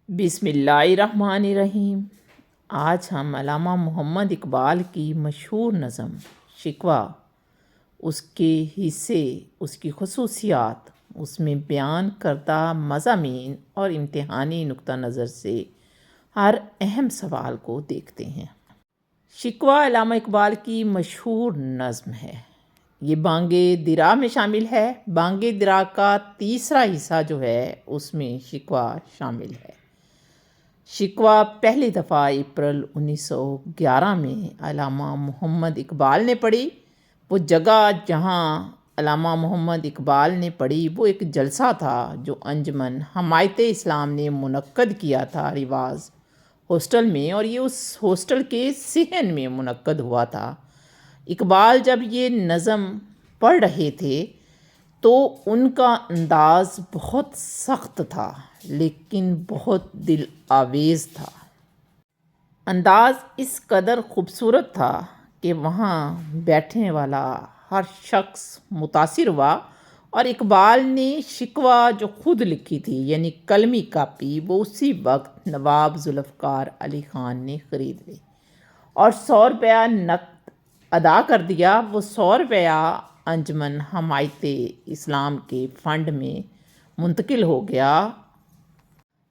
बिस्मिल्लाहिर्रहमानिर्रहीम। आज हम अल्लामा मोहम्मद इकबाल की मशहूर नज़म शिकवा, उसके हिस्से, उसकी खसूसियात, उसमें बयान करदा मज़ामीन और इम्तिहानी नुक्ता नज़र से हर अहम सवाल को देखते हैं। शिकवा अल्लामा इकबाल की मशहूर नज़म है। ये बांगे दिरा में शामिल है। बांगे दिरा का तीसरा हिस्सा जो है उसमें शिकवा शामिल है। शिकवा पहली दफ़ा अप्रैल 1911 में अल्लामा मोहम्मद इकबाल ने पढ़ी। वो जगह जहाँ अल्लामा मोहम्मद इकबाल ने पढ़ी वो एक जलसा था जो अंजुमन हमायत इस्लाम ने मुनक्कद किया था रिवाज़ हॉस्टल में, और ये उस हॉस्टल के सहन में मुनक्कद हुआ था। इकबाल जब ये नज़म पढ़ रहे थे तो उनका अंदाज़ बहुत सख्त था लेकिन बहुत दिल आवेज़ था। अंदाज़ इस कदर ख़ूबसूरत था कि वहाँ बैठने वाला हर शख्स मुतासिर हुआ। और इकबाल ने शिकवा जो ख़ुद लिखी थी यानी कलमी कापी, वो उसी वक्त नवाब जुल्फ़कार अली ख़ान ने ख़रीद ली और 100 रुपया नक़द अदा कर दिया। वो 100 रुपया अंजुमन हमायत इस्लाम के फ़ंड में मुंतकिल हो गया।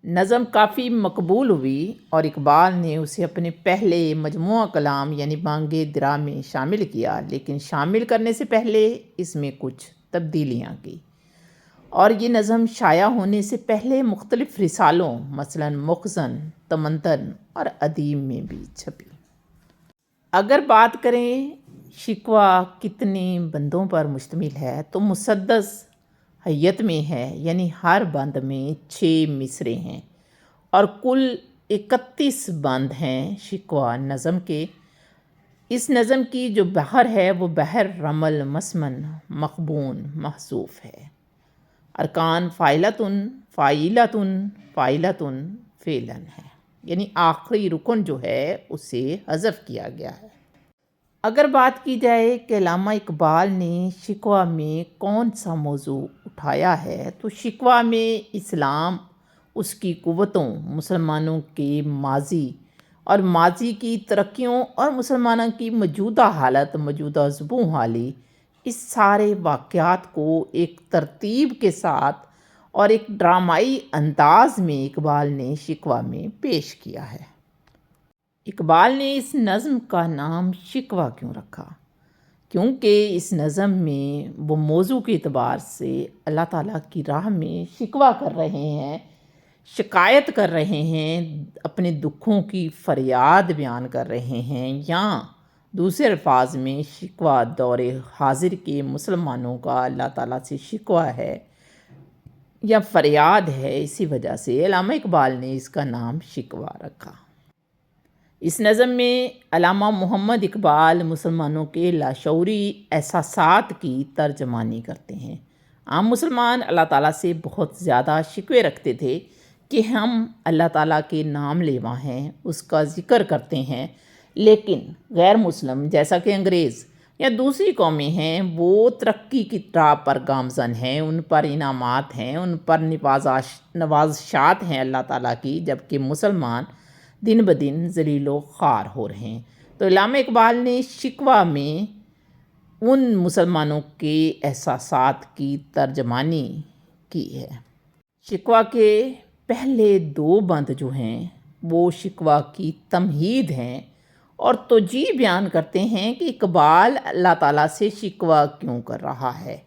नज़म काफ़ी मकबूल हुई और इकबाल ने उसे अपने पहले मजमुआ कलाम यानी बांगे दिरा में शामिल किया, लेकिन शामिल करने से पहले इसमें कुछ तब्दीलियाँ की और ये नज़म शाया होने से पहले मुख्तलिफ़ रिसालों मसलन मुख़ज़न, तमंतन और अदीम में भी छपी। अगर बात करें शिकवा कितने बंदों पर मुश्तमिल है तो मुसद्दस हैयत में है, यानी हर बंद में 6 मिसरे हैं और कुल 31 बंद हैं शिकवा नज़म के। इस नज़म की जो बहर है वो बहर रमल मसमन मखबून महसूफ है। अरकान फ़ाइलतुन फ़ाइलतुन फ़ाइलतुन फ़ेलन है, यानी आखिरी रुकन जो है उसे हज़फ किया गया है। अगर बात की जाए कि अल्लामा इकबाल ने शिकवा में कौन सा मौजू उठाया है तो शिकवा में इस्लाम, उसकी क़ुव्वतों, मुसलमानों के माजी और माजी की तरक्कियों और मुसलमानों की मौजूदा हालत, मौजूदा ज़ुबूं हाली, इस सारे वाक़यात को एक तरतीब के साथ और एक ड्रामाई अंदाज़ में इकबाल ने शिकवा में पेश किया है। इकबाल ने इस नज़म का नाम शिकवा क्यों रखा? क्योंकि इस नज़म में वो मौजू के एतबार से अल्लाह ताला की राह में शिकवा कर रहे हैं, शिकायत कर रहे हैं, अपने दुखों की फरियाद बयान कर रहे हैं, या दूसरे अल्फाज में शिकवा दौरे हाजिर के मुसलमानों का अल्लाह ताला से शिकवा है या फरियाद है। इसी वजह से अल्लामा इकबाल ने इसका नाम शिकवा रखा। इस नज़म में अल्लामा मोहम्मद इकबाल मुसलमानों के लाशऊरी एहसासात की तर्जमानी करते हैं। आम मुसलमान अल्लाह ताला से बहुत ज़्यादा शिकवे रखते थे कि हम अल्लाह ताला के नाम लेवा हैं, उसका ज़िक्र करते हैं, लेकिन गैर मुस्लिम जैसा कि अंग्रेज़ या दूसरी कौमें हैं वो तरक्की की राह पर गामज़न हैं, उन पर इनामात हैं, उन पर नवाज़शात हैं अल्लाह ताला की, जबकि मुसलमान दिन ब दिन ज़लीलो ख़ार हो रहे हैं। तो अल्लामा इकबाल ने शिकवा में उन मुसलमानों के एहसासात की तर्जमानी की है। शिकवा के पहले 2 बंद जो हैं वो शिकवा की तमहीद हैं और तौजीह बयान करते हैं कि इकबाल अल्लाह ताला से शिकवा क्यों कर रहा है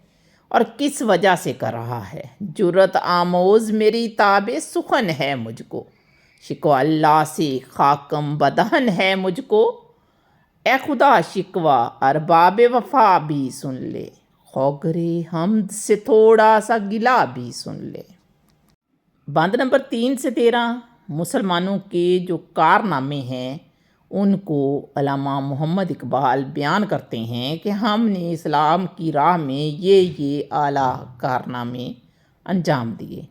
और किस वजह से कर रहा है। जुर्रत आमोज़ मेरी ताबे सुखन है मुझको, शिकवा अल्लाह से खाकम बदहन है मुझको, ए खुदा शिकवा अरबाब वफ़ा भी सुन ले, खौगरे हमद से थोड़ा सा गिला भी सुन ले। बंद नंबर 3 से 13 मुसलमानों के जो कारनामे हैं उनको अल्लामा मोहम्मद इकबाल बयान करते हैं कि हमने इस्लाम की राह में ये आला कारनामे अंजाम दिए।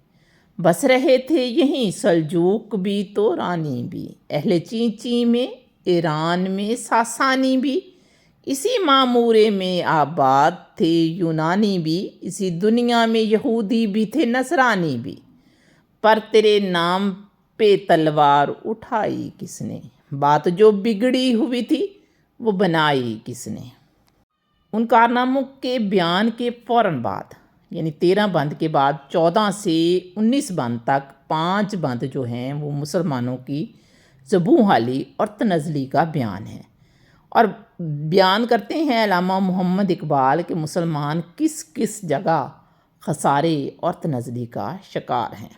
बस रहे थे यहीं सल्जूक भी तो रानी भी, अहले चींची में, ईरान में सासानी भी, इसी मामूरे में आबाद थे यूनानी भी, इसी दुनिया में यहूदी भी थे नसरानी भी, पर तेरे नाम پہ تلوار اٹھائی کس نے، بات جو بگڑی ہوئی تھی وہ بنائی کس نے۔ ان کارناموں کے بیان کے فوراً بعد یعنی 13 بند کے بعد 14 سے 19 بند تک 5 بند جو ہیں وہ مسلمانوں کی زبوں حالی اور تنزلی کا بیان ہے، اور بیان کرتے ہیں علامہ محمد اقبال کہ مسلمان کس کس جگہ خسارے اور تنزلی کا شکار ہیں۔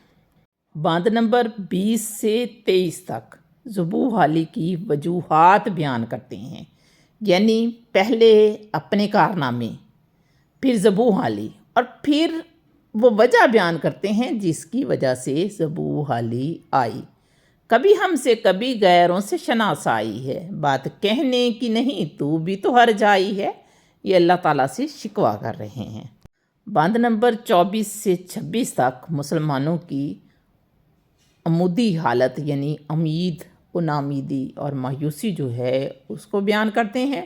بند نمبر 20 سے 23 تک زبوں حالی کی وجوہات بیان کرتے ہیں، یعنی پہلے اپنے کارنامے، پھر زبوں حالی، اور پھر وہ وجہ بیان کرتے ہیں جس کی وجہ سے زبوں حالی آئی۔ کبھی ہم سے کبھی غیروں سے شناسائی ہے، بات کہنے کی نہیں تو بھی تو ہر جائی ہے، یہ اللہ تعالیٰ سے شکوہ کر رہے ہیں۔ بند نمبر 24 سے 26 تک مسلمانوں کی عمودی حالت یعنی امید و نامیدی اور مایوسی جو ہے اس کو بیان کرتے ہیں۔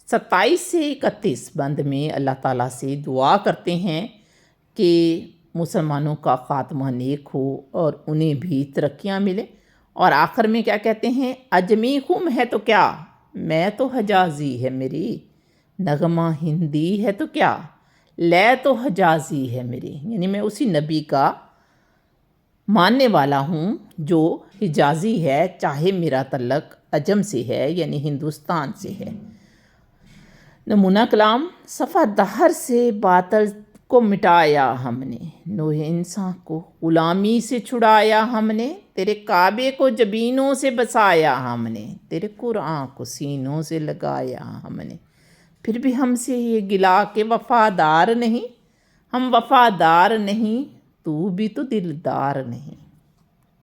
27 سے 31 بند میں اللہ تعالیٰ سے دعا کرتے ہیں کہ مسلمانوں کا خاتمہ نیک ہو اور انہیں بھی ترقیاں ملیں، اور آخر میں کیا کہتے ہیں، اجمی خم ہے تو کیا، میں تو حجازی ہے میری، نغمہ ہندی ہے تو کیا، لے تو حجازی ہے میری، یعنی میں اسی نبی کا ماننے والا ہوں جو حجازی ہے، چاہے میرا تعلق عجم سے ہے یعنی ہندوستان سے ہے۔ نمونہ کلام، صفحہ دہر سے باطل کو مٹایا ہم نے، نوح انسان کو غلامی سے چھڑایا ہم نے، تیرے کعبے کو جبینوں سے بسایا ہم نے، تیرے قرآن کو سینوں سے لگایا ہم نے، پھر بھی ہم سے یہ گلا کہ وفادار نہیں، ہم وفادار نہیں تو بھی تو دلدار نہیں۔